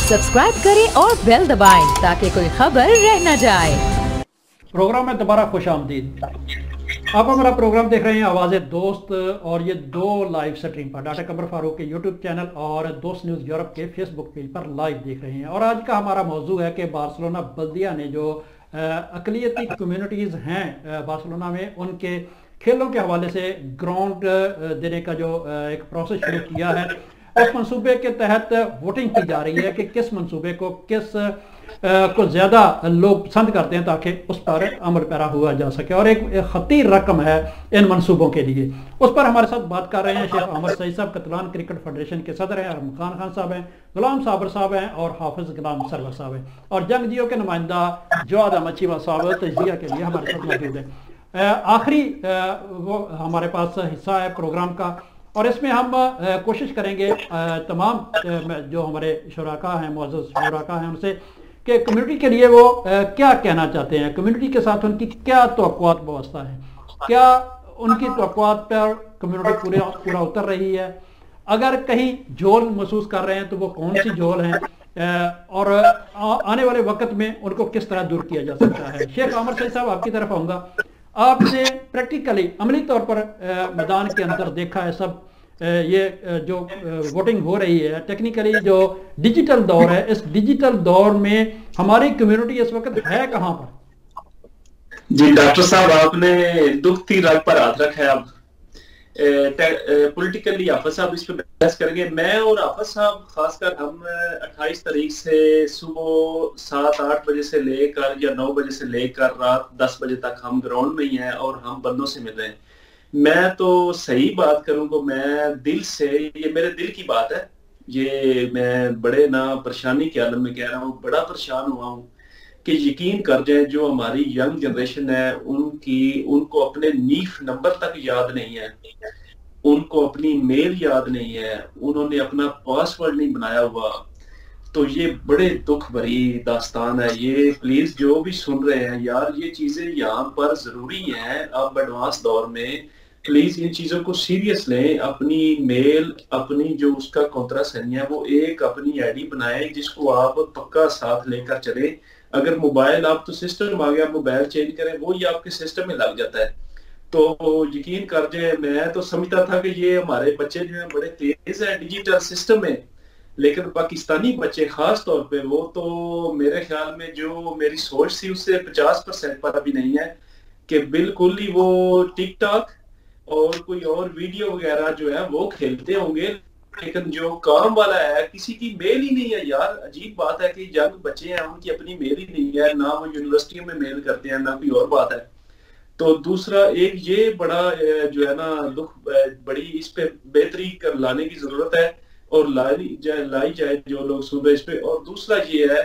Subscribe करें और bell दबाएं ताकि कोई खबर रह न जाए। प्रोग्राम में दोबारा खुश आमदीद। आप हमारा प्रोग्राम देख रहे हैं आवाज़ दोस्त, और ये दो लाइव स्ट्रीम पर डॉक्टर कमर फारूक के यूट्यूब चैनल और दोस्त न्यूज़ यूरोप के फेसबुक पेज पर लाइव देख रहे हैं। और आज का हमारा मौजू है कि बार्सिलोना बल्दिया ने जो अक़लियती कम्युनिटीज़ हैं बार्सिलोना में, उनके खेलों के हवाले से ग्राउंड देने का जो एक प्रोसेस शुरू किया है, उस मंसूबे के तहत वोटिंग की जा रही है कि किस मंसूबे को को ज़्यादा लोग पसंद करते हैं ताकि उस पर अमल पैरा हुआ जा सके। और एक खती रकम है इन मंसूबों के लिए। उस पर हमारे साथ बात कर रहे हैं शेख अहमद सईद साहब, कतलान क्रिकेट फेडरेशन के सदर हैं, अरमान खान साहब हैं, गुलाम साबर साहब हैं और हाफिज गुलाम सरवर साहब हैं, और जंग जियो के नुमाइंदा जवाद अहमद चीमा साहब तजिया के लिए हमारे साथ मौजूद है। आखिरी वो हमारे पास हिस्सा है प्रोग्राम का, और इसमें हम कोशिश करेंगे तमाम जो हमारे शुराका हैं, मुअज़्ज़ज़ शुराका हैं, उनसे कि कम्युनिटी के लिए वो क्या कहना चाहते हैं, कम्युनिटी के साथ उनकी क्या तवक्कुआत व्यवस्था है, क्या उनकी तवक्कुआत पर कम्युनिटी पूरा उतर रही है, अगर कहीं झोल महसूस कर रहे हैं तो वो कौन सी झोल है, और आने वाले वक्त में उनको किस तरह दूर किया जा सकता है। शेख अहमद सईद साहब, आपकी तरफ आऊँगा। आपने प्रैक्टिकली अमली तौर पर मैदान के अंदर देखा है सब ये जो वोटिंग हो रही है, टेक्निकली जो डिजिटल दौर है, इस डिजिटल दौर में हमारी कम्युनिटी इस वक्त है कहाँ पर? जी डॉक्टर साहब, आपने दुखती राग पर हाथ रखा है। अब पॉलिटिकली हाफिज साहब इस पर बहस करेंगे। मैं और हाफिज साहब खासकर हम 28 तारीख से सुबह 7-8 बजे से लेकर या 9 बजे से लेकर रात 10 बजे तक हम ग्राउंड में ही हैं और हम बंदों से मिल रहे हैं। मैं तो सही बात करूं तो मैं दिल से, ये मेरे दिल की बात है, ये मैं बड़े ना परेशानी के आलम में कह रहा हूँ, बड़ा परेशान हुआ हूँ कि यकीन कर जाए जो हमारी यंग जनरेशन है उनको अपने नीफ नंबर तक याद नहीं है, उनको अपनी मेल याद नहीं है, उन्होंने अपना पासवर्ड नहीं बनाया हुआ। तो ये बड़े दुख भरी दास्तान है। ये प्लीज जो भी सुन रहे हैं यार, ये चीजें यहाँ पर जरूरी हैं। अब एडवांस दौर में प्लीज इन चीजों को सीरियस लें। अपनी मेल, अपनी जो उसका कॉन्ट्रासेनी है, वो एक अपनी आईडी बनाएं जिसको आप पक्का साथ लेकर चले। अगर मोबाइल, आप तो सिस्टम आ गया, मोबाइल चेंज करें, वो ही आपके सिस्टम में लग जाता है। तो यकीन कर जाए, मैं तो समझता था कि ये हमारे बच्चे जो है बड़े तेज है डिजिटल सिस्टम में, लेकिन पाकिस्तानी बच्चे खास तौर पे वो तो मेरे ख्याल में जो मेरी सोच थी उससे 50% पर अभी नहीं है कि बिल्कुल ही वो टिकटॉक और कोई और वीडियो वगैरह जो है वो खेलते होंगे, लेकिन जो काम वाला है किसी की मेल ही नहीं है। यार अजीब बात है कि यंग बच्चे हैं, उनकी अपनी मेल ही नहीं है, ना वो यूनिवर्सिटियों में मेल करते हैं, ना कोई और बात है। तो दूसरा एक ये बड़ा जो है ना दुख, बड़ी इस पे बेहतरी कर लाने की जरूरत है और लाई जाए जो लोग सुन रहे इस पे। और दूसरा ये है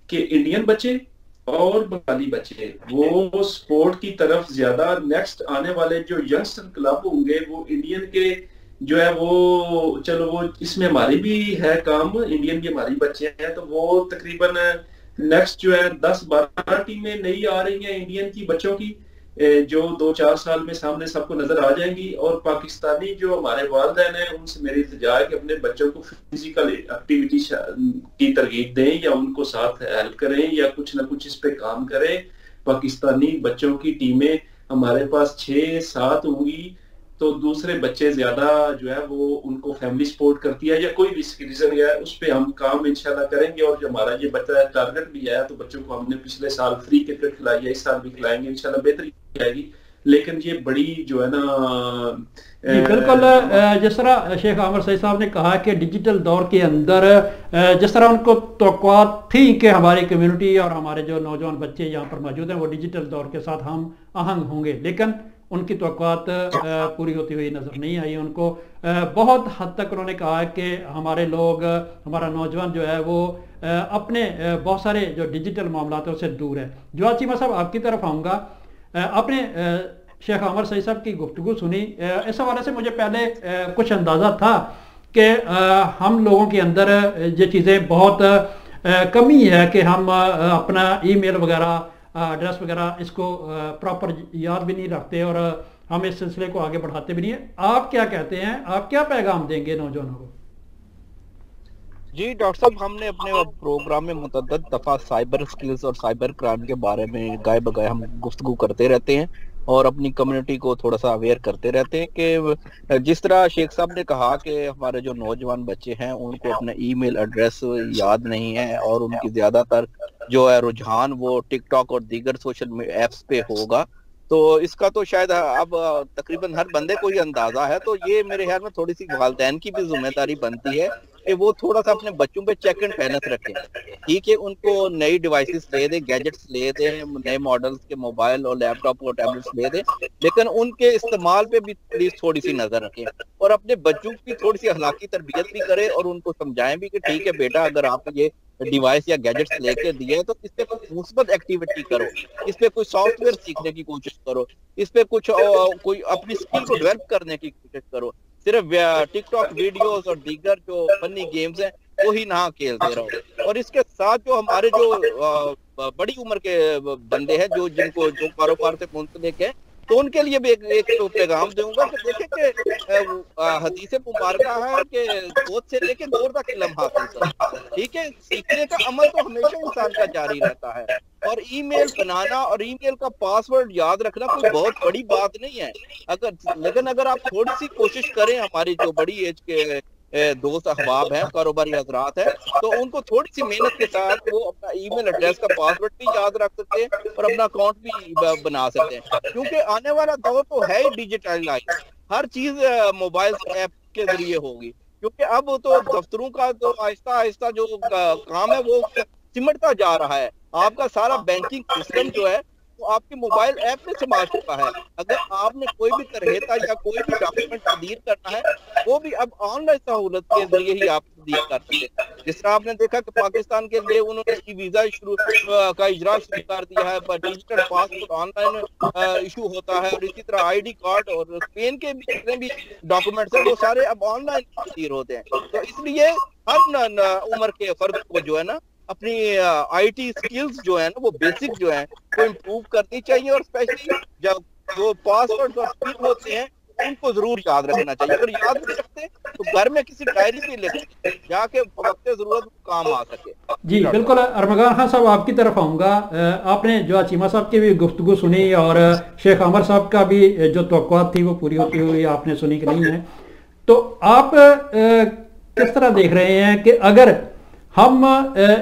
कि इंडियन बच्चे और बंगाली बच्चे वो स्पोर्ट की तरफ ज्यादा, नेक्स्ट आने वाले जो यंगस्टर क्लब होंगे वो इंडियन के जो है वो, चलो वो इसमें हमारी भी है काम, इंडियन की हमारी बच्चे हैं, तो वो तकरीबन नेक्स्ट जो है 10-12 टीमें नई आ रही हैं इंडियन की बच्चों की, जो 2-4 साल में सामने सबको नजर आ जाएंगी। और पाकिस्तानी जो हमारे वालिदैन हैं उनसे मेरी इल्तिजा है कि अपने बच्चों को फिजिकल एक्टिविटी की तरगीब दें या उनको साथ हेल्प करें या कुछ ना कुछ इस पे काम करें। पाकिस्तानी बच्चों की टीमें हमारे पास 6-7 होंगी, तो दूसरे बच्चे ज्यादा जो है वो उनको फैमिली सपोर्ट करती है या कोई भी रीजन है, उस पर हम काम इंशाल्लाह करेंगे। और जो हमारा ये बच्चा टारगेट भी है, तो बच्चों को हमने पिछले साल फ्री क्रिकेट खिलाई है, इस साल भी खिलाएंगे इंशाल्लाह, बेहतरी आएगी। लेकिन ये बड़ी जो है ना बिल्कुल जिस तरह शेख अहमद सईद साहब ने कहा कि डिजिटल दौर के अंदर जिस तरह उनको तवक्कुआत थी कि हमारी कम्युनिटी और हमारे जो नौजवान बच्चे यहाँ पर मौजूद हैं वो डिजिटल दौर के साथ हम आहंग होंगे, लेकिन उनकी तवक्कुआत पूरी होती हुई नज़र नहीं आई। उनको बहुत हद तक उन्होंने कहा कि हमारे लोग, हमारा नौजवान जो है वो अपने बहुत सारे जो डिजिटल मामला है उससे दूर है। जवाद चीमा साहब, आपकी तरफ आऊँगा। आपने शेख अहमद सईद साहब की गुफ्तगू सुनी, इस हवाले से मुझे पहले कुछ अंदाज़ा था कि हम लोगों के अंदर ये चीज़ें बहुत कमी है कि हम अपना ईमेल वगैरह, एड्रेस वगैरह इसको प्रॉपर याद भी नहीं रखते और हम इस सिलसिले को आगे बढ़ाते भी नहीं है। आप क्या कहते हैं, आप क्या पैगाम देंगे नौजवानों को? जी डॉक्टर साहब, हमने अपने प्रोग्राम में मुतअद्दिद दफ़ा साइबर स्किल्स और साइबर क्राइम के बारे में गाए बगाए हम गुफ्तगू करते रहते हैं और अपनी कम्युनिटी को थोड़ा सा अवेयर करते रहते हैं कि जिस तरह शेख साहब ने कहा कि हमारे जो नौजवान बच्चे हैं उनको अपना ईमेल एड्रेस याद नहीं है और उनकी ज्यादातर जो है रुझान वो टिकटॉक और दीगर सोशल एप्स पे होगा। तो इसका तो शायद अब तकरीबन हर बंदे को ही अंदाजा है। तो ये मेरे ख्याल में थोड़ी सी वालिदैन की भी जिम्मेदारी बनती है कि वो थोड़ा सा अपने बच्चों पे चेक एंड बैलेंस रखें। ठीक है, उनको नई डिवाइसेस ले दें, गैजेट्स ले दें, नए मॉडल्स के मोबाइल और लैपटॉप और टैबलेट्स ले दें, लेकिन उनके इस्तेमाल पे भी प्लीज थोड़ी सी नजर रखें और अपने बच्चों की थोड़ी सी अखलाकी तरबियत भी करें और उनको समझाएं भी कि ठीक है बेटा, अगर आप ये डिवाइस या गैजेट्स लेके दिए तो इस पे कुछ मुस्बत एक्टिविटी करो, इस पे कोई सॉफ्टवेयर सीखने की कोशिश करो, इस पे कुछ कोई अपनी स्किल को डेवलप करने की कोशिश करो। सिर्फ टिकटॉक वीडियोस और दीगर जो फनी गेम्स हैं वो ही ना खेलते रहो। और इसके साथ जो हमारे जो बड़ी उम्र के बंदे हैं जो कारोबार से मुंसलिक है, तो उनके लिए भी एक तो पैगाम दूंगा कि देखें कि हदीस मुबारक है कि गोद से लेके दूर तक इल्म हासिल करो। ठीक है, सीखने का अमल तो हमेशा इंसान का जारी रहता है और ईमेल बनाना और ईमेल का पासवर्ड याद रखना कोई बहुत बड़ी बात नहीं है। लेकिन अगर आप थोड़ी सी कोशिश करें, हमारी जो बड़ी एज के दोस्त अहबाब हैं, कारोबारी हजरात हैं, तो उनको थोड़ी सी मेहनत के साथ वो अपना ईमेल एड्रेस का पासवर्ड भी याद रख सकते हैं और अपना अकाउंट भी बना सकते हैं। क्योंकि आने वाला दौर तो है ही डिजिटलाइज, हर चीज मोबाइल ऐप के जरिए होगी। क्योंकि अब तो दफ्तरों का तो आहिस्ता आहिस्ता जो काम है वो सिमटता जा रहा है। आपका सारा बैंकिंग सिस्टम जो है तो आपके मोबाइल ऐप में संभाल चुका है। अगर आपने कोई भी तरह या कोई भी डॉक्यूमेंट तब्दील करना है वो भी अब ऑनलाइन सहूलत के जरिए ही आप तब्दील कर सकते हैं। जिस तरह आपने देखा कि पाकिस्तान के लिए उन्होंने ई वीजा का इजरा शुरू कर दिया है, पर डिजिटल पासपोर्ट ऑनलाइन इशू होता है और इसी तरह ID कार्ड और स्पेन के भी जितने भी डॉक्यूमेंट्स हैं वो सारे अब ऑनलाइन तब्दील होते हैं। तो इसलिए हर उम्र के फर्द को जो है ना अपनी IT स्किल्स जो है ना वो बेसिक जो है वो इम्प्रूव करनी चाहिए और स्पेशली जब जो पासवर्ड और स्किल होते हैं उनको जरूर याद रखना चाहिए। अगर याद नहीं रखते तो घर में किसी डायरी में लिख जाके वक्त जरूरत काम आ सके। जी बिल्कुल। अरमगान खान साहब, आपकी तरफ आऊँगा। आपने जो चीमा साहब की भी गुफ्तगू सुनी और शेख आमर साहब का भी जो तवक्कुआत थी वो पूरी होती हुई आपने सुनी कि नहीं है, तो आप किस तरह देख रहे हैं कि अगर हम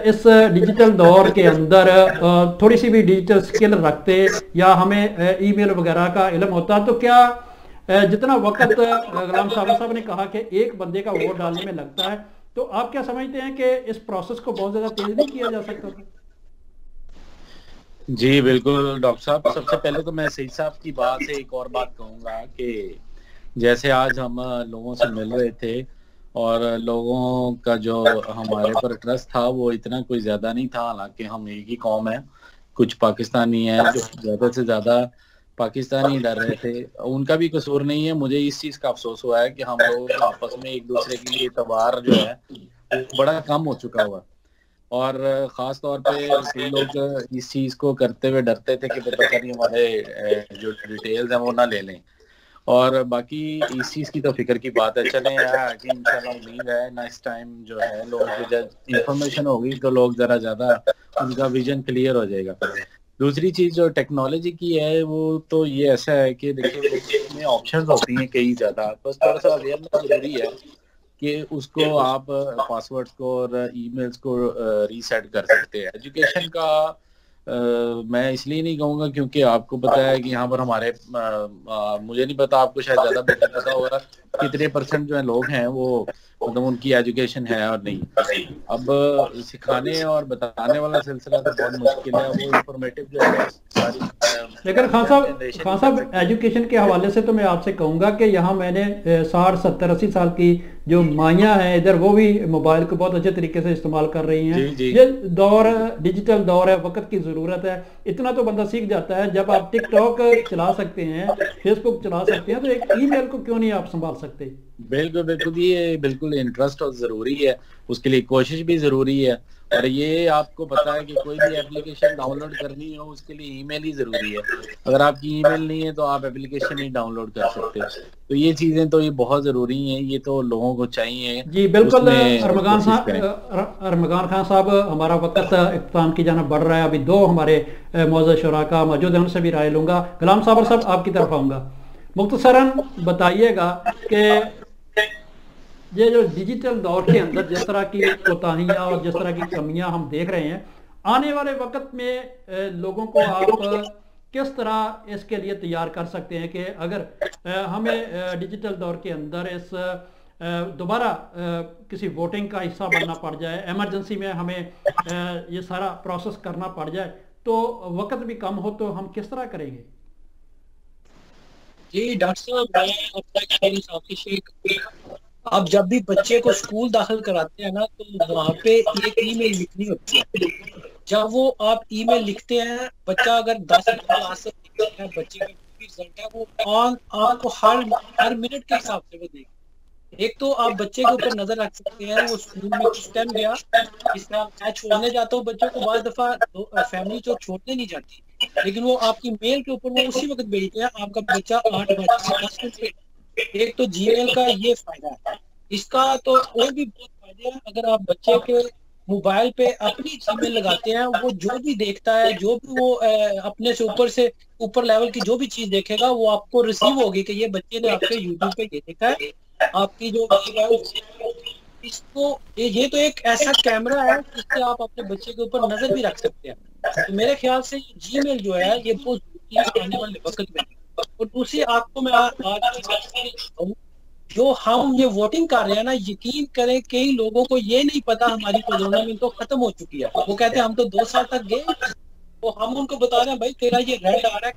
इस डिजिटल दौर के अंदर थोड़ी सी भी डिजिटल स्किल रखते या हमें ईमेल वगैरह का इल्म होता, तो क्या जितना वक्त गुलाम साहब ने कहा कि एक बंदे का वोट डालने में लगता है, तो आप क्या समझते हैं कि इस प्रोसेस को बहुत ज्यादा तेज नहीं किया जा सकता था? जी बिल्कुल डॉक्टर साहब, सबसे पहले तो मैं सईद साहब की बात से एक और बात कहूँगा कि जैसे आज हम लोगों से मिल रहे थे और लोगों का जो हमारे पर ट्रस्ट था वो इतना कोई ज्यादा नहीं था। हालांकि हम एक ही कौम है, कुछ पाकिस्तानी हैं जो ज्यादा से ज्यादा पाकिस्तानी डर रहे थे, उनका भी कसूर नहीं है। मुझे इस चीज का अफसोस हुआ है कि हम लोग आपस में एक दूसरे के लिए एतबार जो है बड़ा कम हो चुका हुआ और खास तौर पे कई लोग इस चीज को करते हुए डरते थे कि पता नहीं हमारे जो डिटेल्स हैं वो ना ले लें। और बाकी इस चीज की तो फिक्र की बात है। चलें यार कि इंशाल्लाह उम्मीद है नेक्स्ट टाइम जो है लोगों को जब इंफॉर्मेशन होगी तो लोग जरा ज्यादा उनका विजन क्लियर हो जाएगा। दूसरी चीज जो टेक्नोलॉजी की है वो तो ये ऐसा है कि देखिए इसमें ऑप्शंस होती हैं कई ज्यादा, बस थोड़ा सा अवेयरनेस जरूरी है कि उसको आप पासवर्ड्स को और ईमेल्स को रीसेट कर सकते हैं। एजुकेशन का मैं इसलिए नहीं कहूँगा क्योंकि आपको पता है कि यहाँ पर हमारे मुझे नहीं पता, आपको शायद ज्यादा बेहतर पता होगा कितने % जो है लोग हैं वो मतलब उनकी एजुकेशन है और नहीं। अब सिखाने और बताने वाला सिलसिला तो बहुत मुश्किल है, वो इंफॉर्मेटिव जो है सारी। लेकिन खान साहब एजुकेशन के हवाले से तो मैं आपसे कहूँगा कि यहाँ मैंने 60, 70, 80 साल की जो माइयाँ हैं इधर वो भी मोबाइल को बहुत अच्छे तरीके से इस्तेमाल कर रही हैं। ये दौर डिजिटल दौर है, वक्त की ज़रूरत है। इतना तो बंदा सीख जाता है। जब आप टिकटॉक चला सकते हैं, फेसबुक चला सकते हैं, तो एक ईमेल को क्यों नहीं आप संभाल सकते? बिल्कुल बिल्कुल, ये बिल्कुल इंटरेस्ट और जरूरी है, उसके लिए कोशिश भी जरूरी है। और ये आपको पता है कि कोई भी एप्लीकेशन डाउनलोड करनी हो उसके लिए ईमेल ही जरूरी है। अगर आपकी ईमेल नहीं है तो आप एप्लीकेशन नहीं डाउनलोड कर सकते। तो ये चीजें तो ये बहुत जरूरी हैं, ये तो लोगों को चाहिए। जी बिल्कुल अरमगान खान साहब, हमारा वक्त इख्तिताम की जाना बढ़ रहा है। अभी दो हमारे मौजूद शुराका मौजूद हैं, उनसे भी राय लूंगा। गुलाम साबर साहब, आपकी तरफ आऊँगा। मुख्तसरन बताइएगा कि ये जो डिजिटल दौर के अंदर जिस तरह की कोताहियाँ और जिस तरह की कमियां हम देख रहे हैं, आने वाले वक्त में लोगों को आप किस तरह इसके लिए तैयार कर सकते हैं कि अगर हमें डिजिटल दौर के अंदर इस दोबारा किसी वोटिंग का हिस्सा बनना पड़ जाए, इमरजेंसी में हमें ये सारा प्रोसेस करना पड़ जाए, तो वक्त भी कम हो, तो हम किस तरह करेंगे? जी डॉक्टर साहब, मैं अपना एक्सपीरियंस आपकी शेयर करूंगा। आप जब भी बच्चे को स्कूल दाखिल कराते हैं ना, तो वहाँ पे एक ईमेल लिखनी होती है। जब वो आप ईमेल लिखते हैं, बच्चा अगर 10 क्लास से है, बच्चे का रिजल्ट है, वो आपको हर मिनट के हिसाब से वो देखें। एक तो आप बच्चे के ऊपर नजर रख सकते हैं, वो स्कूल में किस टाइम गया। इस तरह मैं छोड़ने जाता हूँ बच्चों को, बाद दफा फैमिली तो छोड़ने नहीं जाती, लेकिन वो आपकी मेल के ऊपर वो उसी वक्त भेजते हैं आपका बच्चा 8 बजे 10 मिनट। एक तो जीमेल का ये फायदा है, इसका तो और भी बहुत फायदे हैं। अगर आप बच्चे के मोबाइल पे अपनी जीमेल लगाते हैं, वो जो भी देखता है, जो भी वो अपने से ऊपर लेवल की जो भी चीज देखेगा, वो आपको रिसीव होगी कि ये बच्चे ने आपके यूट्यूब पे ये देखा है। आपकी जो इसको ये तो एक ऐसा कैमरा है जिससे आप अपने बच्चे के ऊपर नजर भी रख सकते हैं। तो मेरे ख्याल से जीमेल जो है ये बहुत आने वाले वक्त में। और दूसरी आपको मैं आज जो हम ये वोटिंग कर रहे हैं ना, यकीन करें कई लोगों को ये नहीं पता हमारी कोरोना में तो खत्म हो चुकी है। वो कहते हैं हम तो 2 साल तक गए, तो हम उनको बता रहे हैं भाई तेरा ये रेड आ रहा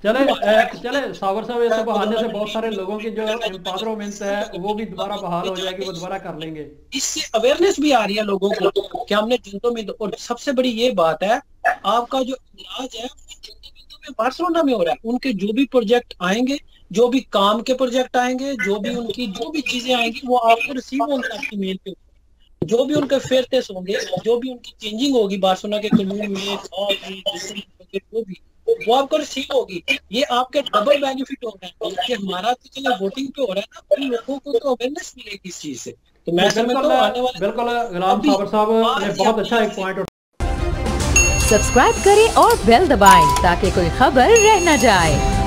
है। चले सावर साहब, ऐसे बहाने से बहुत सारे लोगों की जो एम्पावरमेंट है वो भी दोबारा बहाल हो जाएगी, वो दोबारा कर लेंगे। इससे अवेयरनेस भी आ रही है लोगों को कि हमने जनता में। और सबसे बड़ी ये बात है, आपका जो इलाज है बार्सिलोना में हो रहा है। उनके जो भी प्रोजेक्ट आएंगे, जो भी काम के प्रोजेक्ट आएंगे, जो भी उनकी जो भी चीजें आएंगी, वो आपको रिसीव होंगे आपकी मेल पे। जो भी उनके फेयर टेस्ट होंगे, जो भी उनकी चेंजिंग होगी बार्सिलोना के कानून में, जो भी वो आपको रिसीव होगी। ये आपके डबल बेनिफिट हो रहा है कि हमारा तो चलो वोटिंग पे हो रहा है ना, उन लोगों को तो अवेयरनेस मिलेगी इस चीज से। तो मैं समझता हूं आने वाले बिल्कुल गुलाम साबर साहब ने बहुत अच्छा एक पॉइंट। सब्सक्राइब करें और बेल दबाएं ताकि कोई खबर रह न जाए।